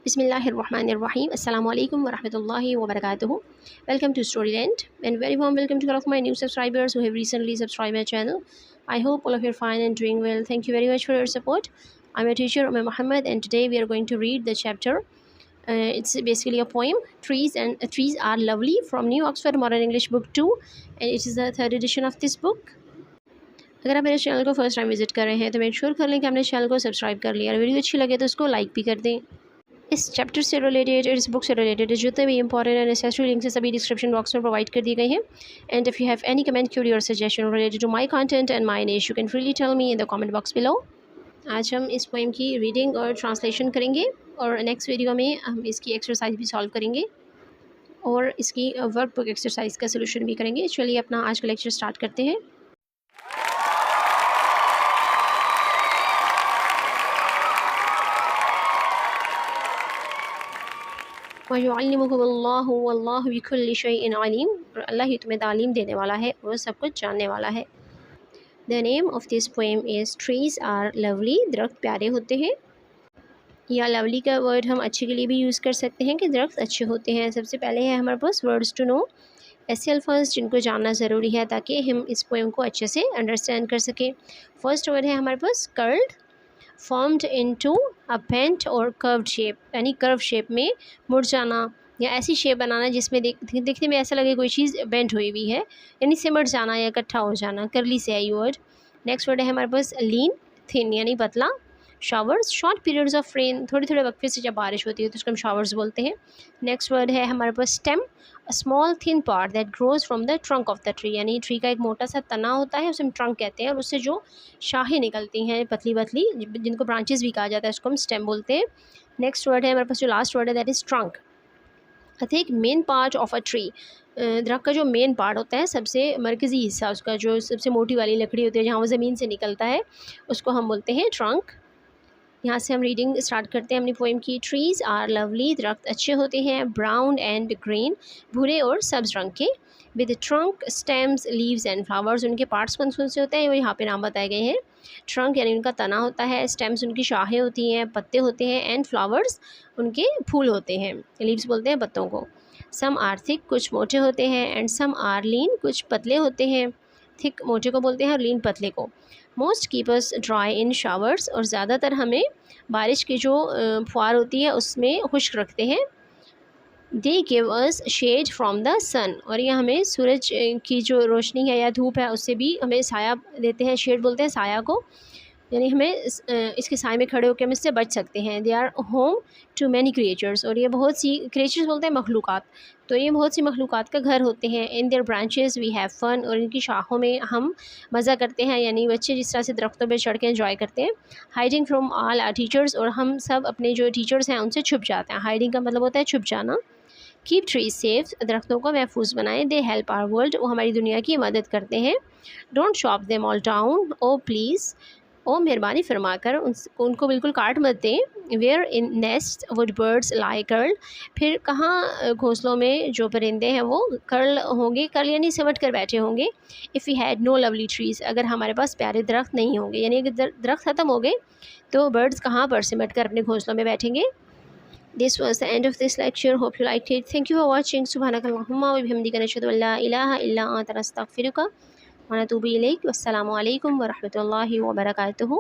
Bismillahirrahmanirrahim. Assalamu alaikum wa rahmatullahi wa barakatuhu. Welcome to Storyland and very warm welcome to all of my new subscribers who have recently subscribed my channel. I hope all of you are fine and doing well. Thank you very much for your support. I'm your teacher Umar Muhammad and today we are going to read the chapter. It's basically a poem, Trees Are Lovely, from New Oxford Modern English Book 2, and it is the third edition of this book. अगर आप मेरे channel को first time visit कर रहे हैं तो make sure कर लें कि आपने चैनल को सब्सक्राइब कर लिया और वीडियो अच्छी लगे तो उसको लाइक भी कर दें। इस चैप्टर से रिलेटेड, इस बुक से रिलेटेड जितने भी इंपॉर्टेंट एंड नेसेसरी लिंक्स सभी डिस्क्रिप्शन बॉक्स में प्रोवाइड कर दिए गए हैं। And if you have any comment, query और suggestion related to my content and my niche, you can freely tell me in the comment box below. आज हम इस पोएम की रीडिंग और ट्रांसलेशन करेंगे और नेक्स्ट वीडियो में हम इसकी एक्सरसाइज भी सॉल्व करेंगे और इसकी वर्कबुक एक्सरसाइज का सोल्यूशन भी करेंगे। चलिए अपना आज का लेक्चर स्टार्ट करते हैं। वयुअल्लिमुहुमुल्लाहु वल्लाहु बिकुल्लि शैइन अलीम, और अल्लाह ही तुम्हें तालीम देने वाला है और सब कुछ जानने वाला है। The name of this poem is trees are lovely, दरख्त प्यारे होते हैं। या लवली का वर्ड हम अच्छे के लिए भी यूज़ कर सकते हैं कि दरख्त अच्छे होते हैं। सबसे पहले है हमारे पास वर्ड्स टू नो, ऐसे अल्फाज जिनको जानना ज़रूरी है ताकि हम इस पोएम को अच्छे से अंडरस्टैंड कर सकें। फर्स्ट वर्ड है हमारे पास curled, formed into a bent और कर्व्ड शेप, यानी कर्व शेप में मुड़ जाना या ऐसी शेप बनाना जिसमें देखने में ऐसा लगे कोई चीज़ बेंट हुई हुई है, यानी सिमट जाना या इकट्ठा हो जाना, करली से है ये वर्ड। नेक्स्ट वर्ड है हमारे पास लीन, थिन यानी पतला। Showers, short periods of rain, थोड़े थोड़े वक्फे से जब बारिश होती है तो उसको हम शावर्स बोलते हैं। नेक्स्ट वर्ड है हमारे पास stem, a small thin part that grows from the trunk of the tree, यानी ट्री का एक मोटा सा तना होता है, उसे हम ट्रंक कहते हैं, और उससे जो शाखें निकलती हैं पतली पतली, जिनको ब्रांचेस भी कहा जाता है, उसको हम स्टेम बोलते हैं। नेक्स्ट वर्ड है हमारे पास जो लास्ट वर्ड है that is trunk, I think main part of a tree. दरख्त का जो मेन पार्ट होता है, सबसे मरकज़ी हिस्सा उसका, जो सबसे मोटी वाली लकड़ी होती है जहाँ वो ज़मीन से निकलता है, उसको हम बोलते हैं ट्रंक। यहाँ से हम रीडिंग स्टार्ट करते हैं अपनी पोएम की। ट्रीज़ आर लवली, दरख्त अच्छे होते हैं। ब्राउन एंड ग्रीन, भूरे और सब्ज़ रंग के। With trunk, stems, leaves and flowers, उनके पार्ट्स कौन कौन से होते हैं वो यहाँ पे नाम बताए गए हैं। ट्रंक यानी उनका तना होता है, स्टेम्स उनकी शाखें होती हैं, पत्ते होते हैं, एंड फ्लावर्स उनके फूल होते हैं, लीव्स बोलते हैं पत्तों को। सम आर थिक, कुछ मोटे होते हैं, एंड सम आर लीन, कुछ पतले होते हैं। थिक मोटे को बोलते हैं और लीन पतले को। मोस्ट कीप अस ड्राई इन शावर्स, और ज़्यादातर हमें बारिश की जो फुहार होती है उसमें खुश्क रखते हैं। They give us shade from the sun, और ये हमें सूरज की जो रोशनी है या धूप है उससे भी हमें साया देते हैं। शेड बोलते हैं साया को, यानी हमें इसके साए में खड़े होकर हम इससे बच सकते हैं। They are home to many creatures, और ये बहुत सी क्रिएचर्स बोलते हैं मखलूक़ात, तो ये बहुत सी मखलूक़ात का घर होते हैं। In their branches we have fun, और इनकी शाखों में हम मज़ा करते हैं, यानी बच्चे जिस तरह से दरख्तों पर चढ़ के एंजॉय करते हैं। Hiding from all our teachers, और हम सब अपने जो टीचर्स हैं उनसे छुप जाते हैं। हाइडिंग का मतलब होता है छुप जाना। कीप ट्रीज सेफ, दरख्तों को महफूज बनाएं। दे हेल्प आवर वर्ल्ड, वो हमारी दुनिया की मदद करते हैं। Don't chop them all down, O please, ओ मेहरबानी फरमाकर उनको बिल्कुल काट मत दें। Where in nest would birds lie curl, फिर कहाँ घोंसलों में जो परिंदे हैं वो कर्ल होंगे, कर्ल यानी सिमट कर बैठे होंगे। If we had no lovely trees, अगर हमारे पास प्यारे दरख्त नहीं होंगे, यानी अगर दरख्त ख़त्म हो गए तो बर्ड्स कहाँ पर सिमट कर अपने घोंसलों में बैठेंगे। This was the end of this lecture. Hope you liked it. Thank you for watching. Subhanakallahumma wa bihamdika nashhadu an la ilaha illa anta nastaghfiruka wa natubu ilayk. Wassalamu alaikum wa rahmatullahi wa barakatuhu.